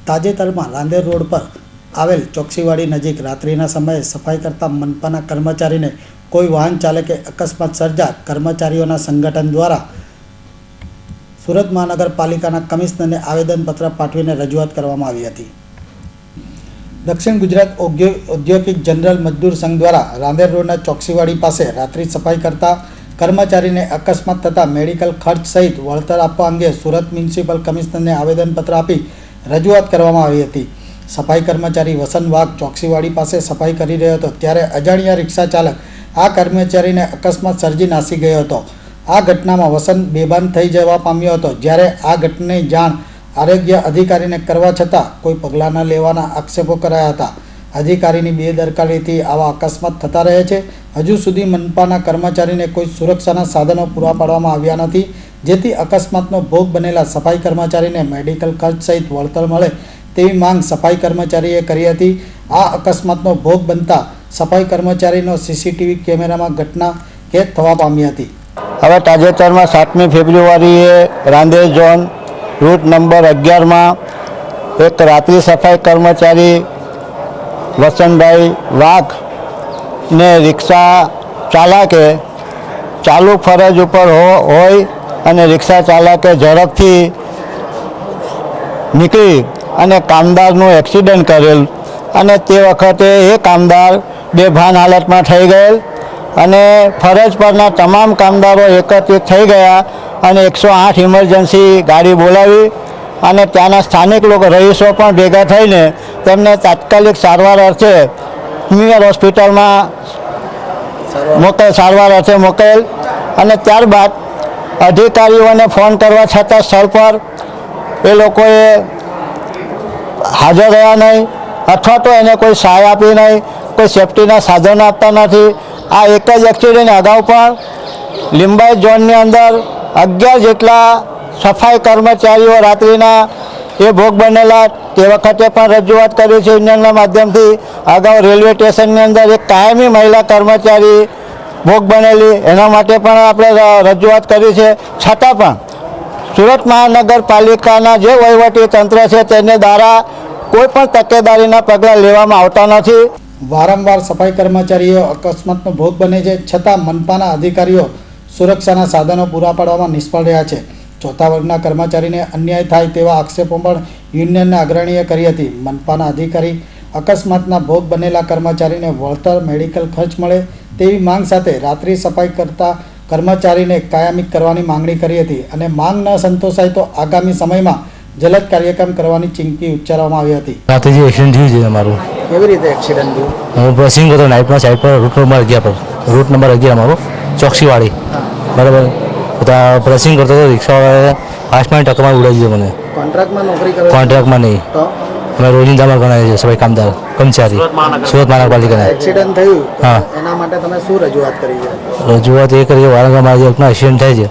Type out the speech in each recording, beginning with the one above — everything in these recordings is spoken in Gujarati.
તાજેતરમાં રાંદેર રોડ પર આવેલ ચોકસીવાડી નજીક રાત્રિના સમયે સફાઈ કરતા મનપાના કર્મચારીને કોઈ વાહન ચાલકે અકસ્માત સર્જા કર્મચારીઓના સંગઠન દ્વારા સુરત મહાનગરપાલિકાના કમિશનરને આવેદનપત્ર પાઠવીને રજૂઆત કરવામાં આવી હતી। દક્ષિણ ગુજરાત ઔદ્યોગિક જનરલ મજદૂર સંઘ દ્વારા રાંદેર રોડના ચોકસીવાડી પાસે રાત્રિ સફાઈ કરતા કર્મચારીને અકસ્માત થતાં મેડિકલ ખર્ચ સહિત વળતર આપવા અંગે સુરત મ્યુનિસિપલ કમિશનરને આવેદનપત્ર આપી રજૂઆત કરવામાં આવી હતી। સફાઈ કર્મચારી વસંત વાઘ ચોકસીવાડી પાસે સફાઈ કરી રહ્યો હતો ત્યારે અજાણ્યા રિક્ષા ચાલક આ કર્મચારીને અકસ્માત સર્જી નાસી ગયો હતો। આ ઘટનામાં વસંત બેભાન થઈ જવા પામ્યો હતો। જ્યારે આ ઘટનાની જાણ આરોગ્ય અધિકારીને કરવા છતાં કોઈ પગલાં ન લેવાના આક્ષેપો કરાયા હતા। અધિકારીની બેદરકારીથી આવા અકસ્માત થતા રહે છે। હજુ સુધી મનપાના કર્મચારીને કોઈ સુરક્ષાના સાધનો પૂરા પાડવામાં આવ્યા નથી, જેથી અકસ્માતનો ભોગ બનેલા સફાઈ કર્મચારીને મેડિકલ ખર્ચ સહિત વળતર મળે તેવી માંગ સફાઈ કર્મચારીએ કરી હતી। આ અકસ્માતનો ભોગ બનતા સફાઈ કર્મચારીનો સીસીટીવી કેમેરામાં ઘટના કેદ થવા પામી હતી। હવે તાજેતરમાં 7મી ફેબ્રુઆરીએ રાંદેર ઝોન રૂટ નંબર 11માં એક રાત્રિ સફાઈ કર્મચારી વસંતભાઈ વાઘને રિક્ષા ચાલકે ચાલુ ફરજ ઉપર હોય અને રિક્ષા ચાલકે ઝડપથી નીકળી અને કામદારનું એક્સિડન્ટ કરેલ અને તે વખતે એ કામદાર બેભાન હાલતમાં થઈ ગયેલ અને ફરજ પરના તમામ કામદારો એકત્રિત થઈ ગયા અને 108 ઇમરજન્સી ગાડી બોલાવી અને ત્યાંના સ્થાનિક લોકો રહીશો પણ ભેગા થઈને તેમને તાત્કાલિક સારવાર અર્થે નિયર હોસ્પિટલમાં સારવાર અર્થે મોકલેલ અને ત્યારબાદ અધિકારીઓને ફોન કરવા છતાં સ્થળ પર એ લોકોએ હાજર રહ્યા નહીં અથવા તો એને કોઈ સહાય આપી નહીં, કોઈ સેફટીના સાધનો આપતા નથી। આ એક જ એક્સિડન્ટ અગાઉ પણ લિંબાયત ઝોનની અંદર 11 જેટલા સફાઈ કર્મચારીઓ રાત્રિના એ ભોગ બનેલા। તે વખતે પણ રજૂઆત કરી છે યુનિયનના માધ્યમથી। અગાઉ રેલવે સ્ટેશનની અંદર એક કાયમી મહિલા કર્મચારી ભોગ બનેલી, એના માટે પણ આપણે રજૂઆત કરી છે। છતાં પણ સુરત મહાનગરપાલિકાના જે વહીવટી તંત્ર છે તેને દ્વારા કોઈ પણ તકેદારીના પગલાં લેવામાં આવતા નથી। વારંવાર સફાઈ કર્મચારીઓ અકસ્માતનો ભોગ બને છે, છતાં મનપાના અધિકારીઓ સુરક્ષાના સાધનો પૂરા પાડવામાં નિષ્ફળ રહ્યા છે। ચોથા વર્ગના કર્મચારીને અન્યાય થાય તેવા આક્ષેપો પણ યુનિયનના અગ્રણીએ કરી હતી। મનપાના અધિકારી અકસ્માતના ભોગ બનેલા કર્મચારીને વળતર મેડિકલ ખર્ચ મળે તેવી માંગ સાથે રાત્રિ સફાઈ કરતા કર્મચારીને કાયમી કરવાની માંગણી કરી હતી અને માંગ ન સંતોષાય તો આગામી સમયમાં જલદ કાર્યક્રમ કરવાની ચીમકી ઉચ્ચારવામાં આવી હતી। રાતે જે એક્સિડન્ટ થયું છે અમારું, કેવી રીતે એક્સિડન્ટ થયું? હું બ્રશિંગ હતો નાઇટમાં સાઈડ પર રૂટ નંબર 11 અમારો ચોકસીવાડી, બરાબર। ત્યાં બ્રશિંગ કરતો હતો, રિક્ષાવાળાએ 5 મિનિટ ટકામાં ઉડાવી દીધો મને। કોન્ટ્રાક્ટમાં નોકરી કરો? કોન્ટ્રાક્ટમાં નહીં, અમે રોજિંદામાં ગણાય છે સફાઈ કામદાર કર્મચારી સુરત મહાનગરપાલિકાના। એક્સિડન્ટ થયું, હા, એના માટે તમે શું રજૂઆત કરી છે? રજૂઆત એ કરી વારંવાર મારી રીતના એક્સિડન્ટ થાય છે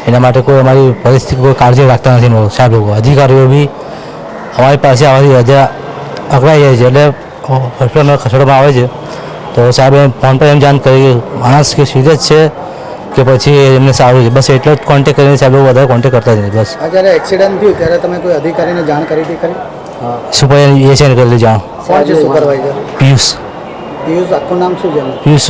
એના માટે કોઈ અમારી પરિસ્થિતિ કોઈ કાળજી રાખતા નથી સાહેબ લોકો। અધિકારીઓ બી અમારી પાસે આવવાથી રજા અકળાઈ જાય છે, એટલે હોસ્પિટલમાં ખસેડવામાં આવે છે તો સાહેબે ફોન પર એમ જાણ કરી માણસ કે સિરિયસ છે કે પછી એમને સારું છે, બસ એટલો જ કોન્ટેક્ટ કરીને સાહેબ લોકો વધારે કોન્ટેક્ટ કરતા જ નહીં। બસ જ્યારે એક્સિડન્ટ થયું ત્યારે તમે કોઈ અધિકારીને જાણ કરી હતી ખરી? સુપરવાઇઝર એ છે ને કરેલી જાણ। કોણ છે સુપરવાઇઝર? પિયુષ આખું નામ શું છે? પિયુષ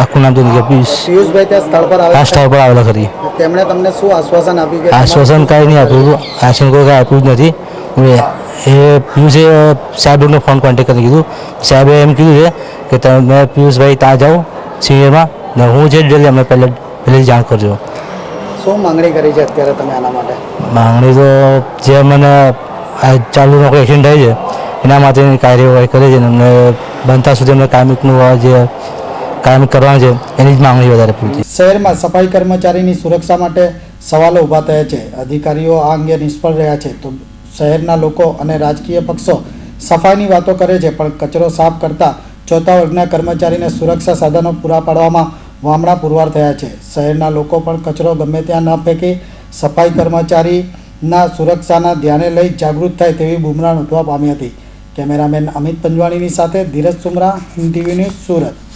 આખું નામ તો નહીં, પિયુષભાઈ ત્યાં સ્થળ પર આવેલા? સ્થળ પર આવેલા ખરી। તેમણે તમને શું આશ્વાસન આપ્યું? આશ્વાસન કાંઈ નહીં આપ્યું, આશ્વાસન કોઈ કાંઈ આપ્યું જ નથી। એ પિયુષે સાહેબને ફોન કોન્ટેક્ટ કરી કીધું, સાહેબે એમ કીધું છે કે તમે પિયુષભાઈ ત્યાં જાઓ સિનિયરમાં ને હું જે ડેલી અમને પહેલેથી જાણ કરજો। શું માંગણી કરી છે અત્યારે તમે આના માટે? માંગણી તો જે મને આ ચાલુ નોકરી એક્સિડન્ટ થાય છે એના માટેની કાર્યવાહી કરે છે અને અમને બનતા સુધી અમને કાયમિકનું જે કાયમિક કરવાનું છે એની જ માંગણી વધારે પૂરતી। શહેરમાં સફાઈ કર્મચારીની સુરક્ષા માટે સવાલો ઊભા થયા છે। અધિકારીઓ આ અંગે નિષ્ફળ રહ્યા છે તો શહેરના લોકો અને રાજકીય પક્ષો સફાઈની વાતો કરે છે પણ કચરો સાફ કરતા ચોથા વર્ગના કર્મચારીને સુરક્ષા સાધનો પૂરા પાડવામાં વામણા પુરવાર થયા છે। શહેરના લોકો પણ કચરો ગમે ત્યાં ન ફેંકી સફાઈ કર્મચારીના સુરક્ષાના ધ્યાને લઈ જાગૃત થાય તેવી બુમરાણ ઉઠવા પામી હતી। કેમેરામેન અમિત પંજવાણીની સાથે ધીરજ સુમરા, ટીવી ન્યૂઝ, સુરત।